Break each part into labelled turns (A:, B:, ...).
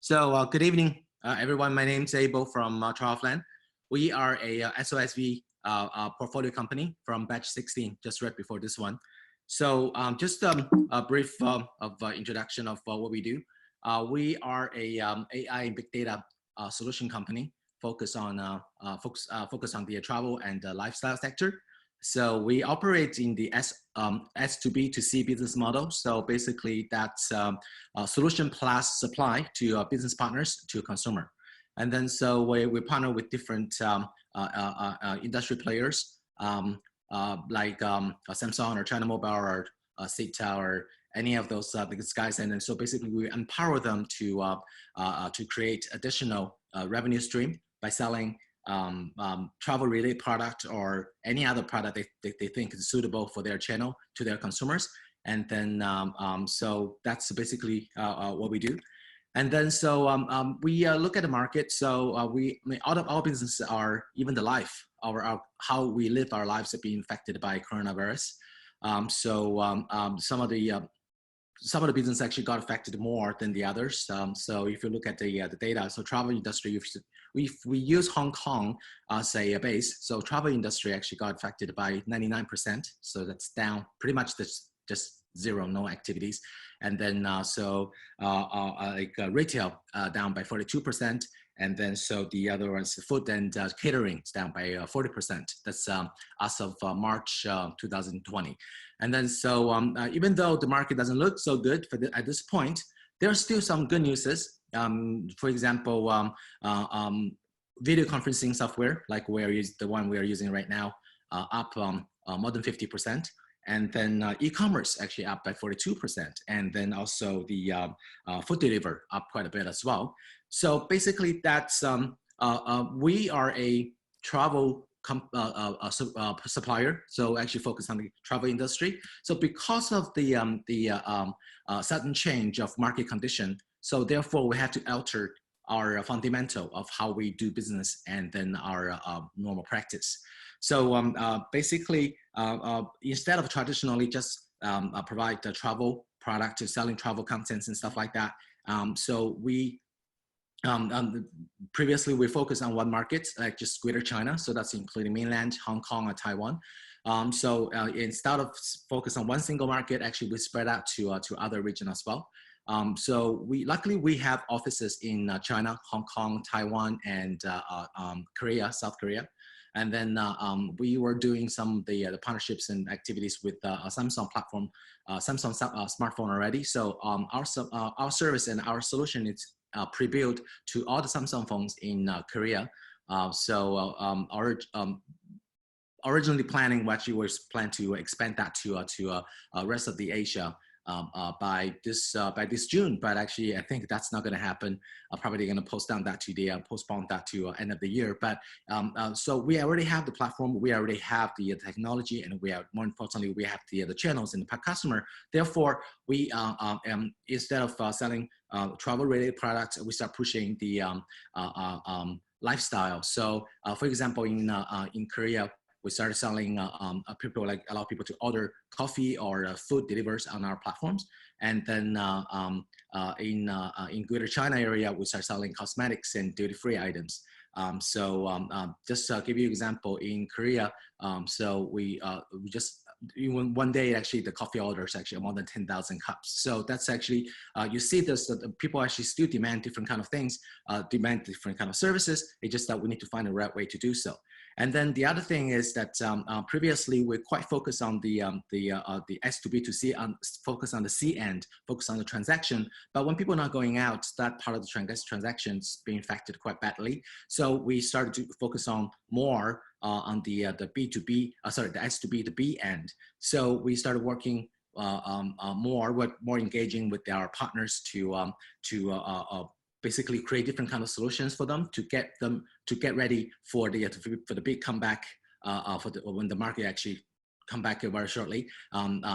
A: Good evening, everyone. My name is Abel from TravelFlan. We are a SOSV portfolio company from batch 16, just right before this one. Just a brief introduction of what we do. We are a AI and big data solution company focused on the travel and lifestyle sector. So we operate in the S2B to C business model. So basically that's solution plus supply to business partners to consumer. And then so we partner with different industry players like Samsung or China Mobile or SITA or any of those guys. And then so basically we empower them to create additional revenue stream by selling travel-related product or any other product they think is suitable for their channel to their consumers. And then so that's basically what we do. And then so we look at the market. So all of our businesses are, even the life, how we live our lives are being affected by coronavirus. Some of the business actually got affected more than the others. So if you look at the data, so travel industry, if we use Hong Kong as a base, so travel industry actually got affected by 99%. So that's down pretty much just zero, no activities. And then retail down by 42%. And then so the other ones, food and catering is down by 40%. That's as of March 2020. And then so even though the market doesn't look so good at this point, there are still some good news. For example, video conferencing software, like the one we are using right now, up more than 50%. And then e-commerce actually up by 42%. And then also the food delivery up quite a bit as well. So basically that's, we are a travel supplier, so actually focus on the travel industry. So because of the sudden change of market condition, so therefore we have to alter our fundamental of how we do business and then our normal practice. So basically, instead of traditionally just provide the travel product to selling travel contents and stuff like that, so we previously we focused on one market, like just Greater China. So that's including mainland, Hong Kong, or Taiwan. So instead of focus on one single market, actually we spread out to other regions as well. So luckily we have offices in China, Hong Kong, Taiwan, and Korea, South Korea. And then we were doing some of the partnerships and activities with Samsung platform, Samsung smartphone already. So our service and our solution is pre-built to all the Samsung phones in Korea. Originally planning, we actually was planned to expand that to rest of the Asia by this June, but actually I think that's not going to happen. Probably going to postpone that to end of the year. But so we already have the platform, we already have the technology, and more importantly we have the channels and the customer. Therefore, we instead of selling travel-related products, we start pushing the lifestyle. So for example, in Korea, we started selling allow people to order coffee or food delivers on our platforms. And then in Greater China area, we start selling cosmetics and duty-free items. Just to give you an example, in Korea, so we just in one day, actually, the coffee orders actually more than 10,000 cups. So that's actually, you see this, people actually still demand different kind of things, demand different kind of services. It's just that we need to find the right way to do so. And then the other thing is that previously we're quite focused on the S2B to C, focus on the C end, focus on the transaction. But when people are not going out, that part of the transactions being affected quite badly. So we started to focus on more on the B2B, the S2B, the B end. So we started working more engaging with our partners to basically create different kind of solutions for them to get ready for the big comeback when the market actually come back very shortly.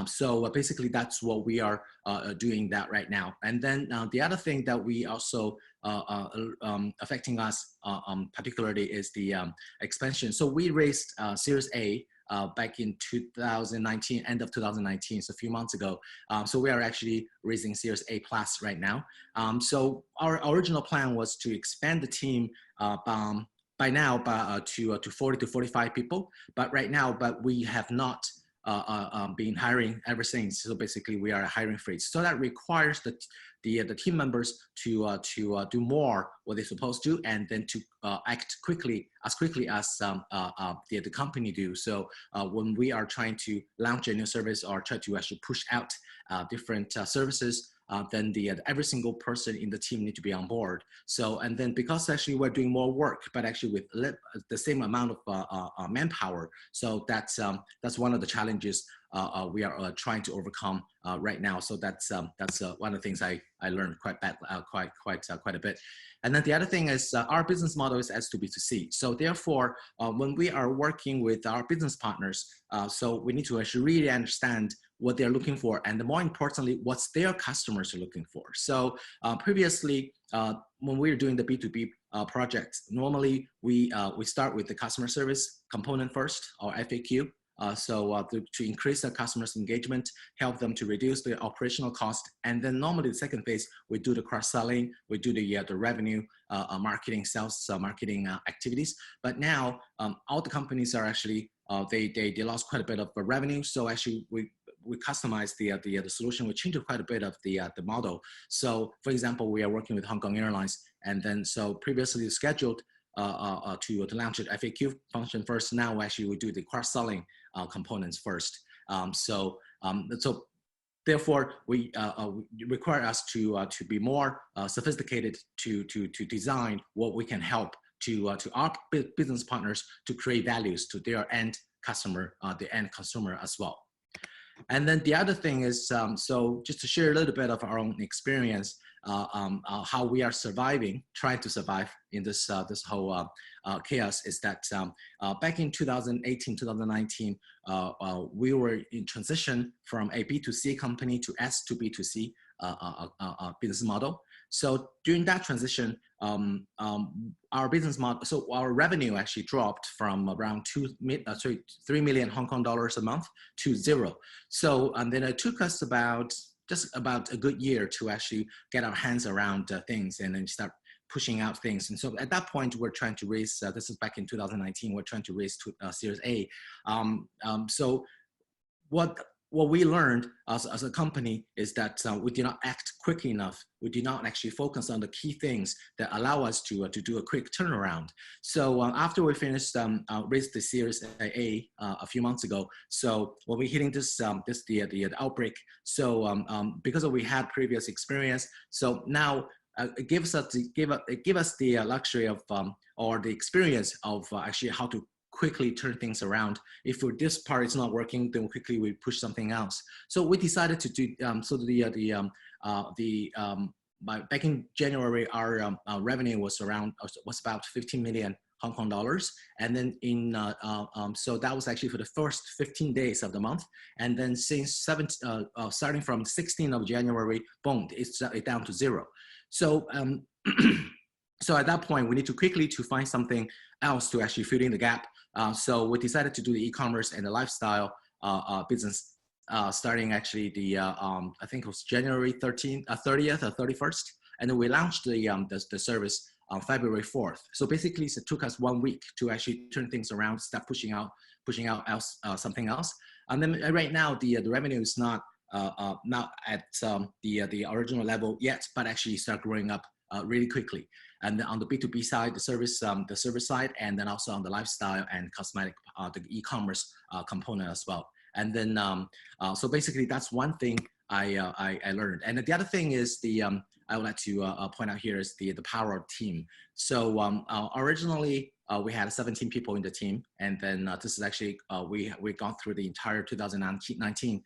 A: So basically that's what we are doing that right now. And then the other thing that we also affecting us particularly is the expansion. So we raised Series A back in 2019, end of 2019, so a few months ago. So we are actually raising Series A plus right now. So our original plan was to expand the team by now to 40 to 45 people, but right now, we have not been hiring ever since. So basically, we are a hiring freeze. So that requires the team members to do more what they're supposed to, and then to act as quickly as the company do. So when we are trying to launch a new service or try to actually push out different services, then every single person in the team need to be on board. So, and then because actually we're doing more work, but actually with the same amount of manpower. So that's one of the challenges we are trying to overcome right now. So that's one of the things I learned quite a bit. And then the other thing is our business model is S2B2C. So therefore, when we are working with our business partners, so we need to actually really understand what they're looking for, and more importantly, what's their customers are looking for. So previously, when we were doing the B2B projects, normally we start with the customer service component first, or FAQ. To increase the customer's engagement, help them to reduce the operational cost. And then normally the second phase, we do the cross-selling, we do the revenue, marketing, sales, marketing activities. But now all the companies are actually, they lost quite a bit of revenue. So actually we customize the solution. We changed quite a bit of the model. So for example, we are working with Hong Kong Airlines. And then so previously scheduled to launch an FAQ function first. Now actually we do the cross-selling components first. So therefore we require us to be more sophisticated to design what we can help to our business partners to create values to their end customer, the end consumer as well. And then the other thing is, so just to share a little bit of our own experience, how we are trying to survive in this whole chaos, is that back in 2018, 2019, we were in transition from a B2C company to S2B2C business model. So during that transition, our business model, so our revenue actually dropped from around 3 million Hong Kong dollars a month to 0. So and then it took us just about a good year to actually get our hands around things and then start pushing out things. And so at that point, we're trying to raise, this is back in 2019, we're trying to raise Series A. So what we learned as a company is that we did not act quickly enough. We did not actually focus on the key things that allow us to do a quick turnaround. So after we finished raised the Series A a few months ago, so when we're hitting the outbreak, so because we had previous experience, so now it gives us the luxury of or the experience of actually how to quickly turn things around. If this part is not working, then quickly we push something else. So we decided to do back in January, our revenue was about 15 million Hong Kong dollars, and then so that was actually for the first 15 days of the month, and then since starting from 16th of January, boom, it's down to 0. So so at that point, we need to quickly find something else to actually fill in the gap. So we decided to do the e-commerce and the lifestyle business starting actually I think it was January 30th or 31st, and then we launched the service on February 4th. So basically, it took us 1 week to actually turn things around, start pushing out something else. And then right now, the revenue is not at the original level yet, but actually start growing up really quickly. And on the B2B side, the service side, and then also on the lifestyle and cosmetic, the e-commerce component as well. And then, so basically that's one thing I learned. And the other thing is I would like to point out here is the power of team. So originally we had 17 people in the team, and then this is actually we gone through the entire 2019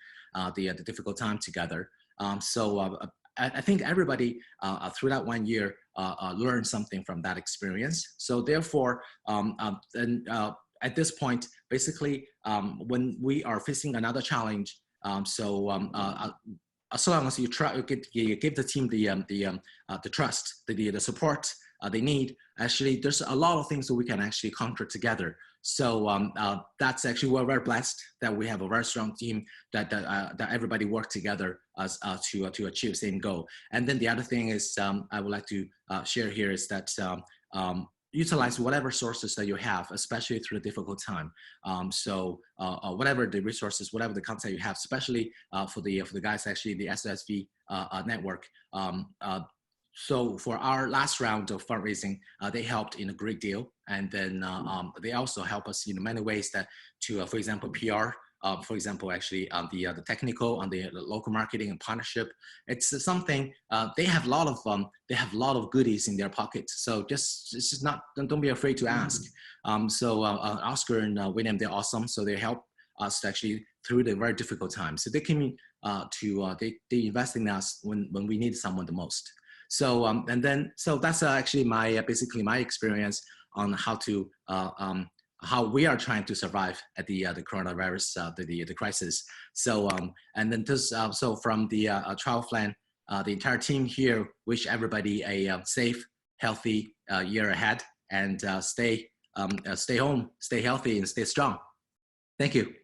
A: the difficult time together. So I think everybody through that 1 year learned something from that experience. So therefore, at this point, basically, when we are facing another challenge, as long as you give the team the trust, the support, they need, actually there's a lot of things that we can actually conquer together. So that's actually, we're very blessed that we have a very strong team that everybody work together as to achieve the same goal. And then the other thing is I would like to share here is that utilize whatever sources that you have, especially through a difficult time. Whatever the resources, whatever the content you have, especially for the guys actually the SSV network. So for our last round of fundraising, they helped in a great deal, and then they also help us in many ways that to, for example, PR. For example, actually the technical on the local marketing and partnership, it's something they have a lot of goodies in their pockets. So just not, don't be afraid to ask. Oscar and William, they're awesome. So they help us actually through the very difficult times. So they came they invest in us when we need someone the most. So so that's actually basically my experience on how to how we are trying to survive at the coronavirus, the crisis. So and then this so from the TravelFlan, the entire team here wish everybody a safe, healthy year ahead, and stay home, stay healthy, and stay strong. Thank you.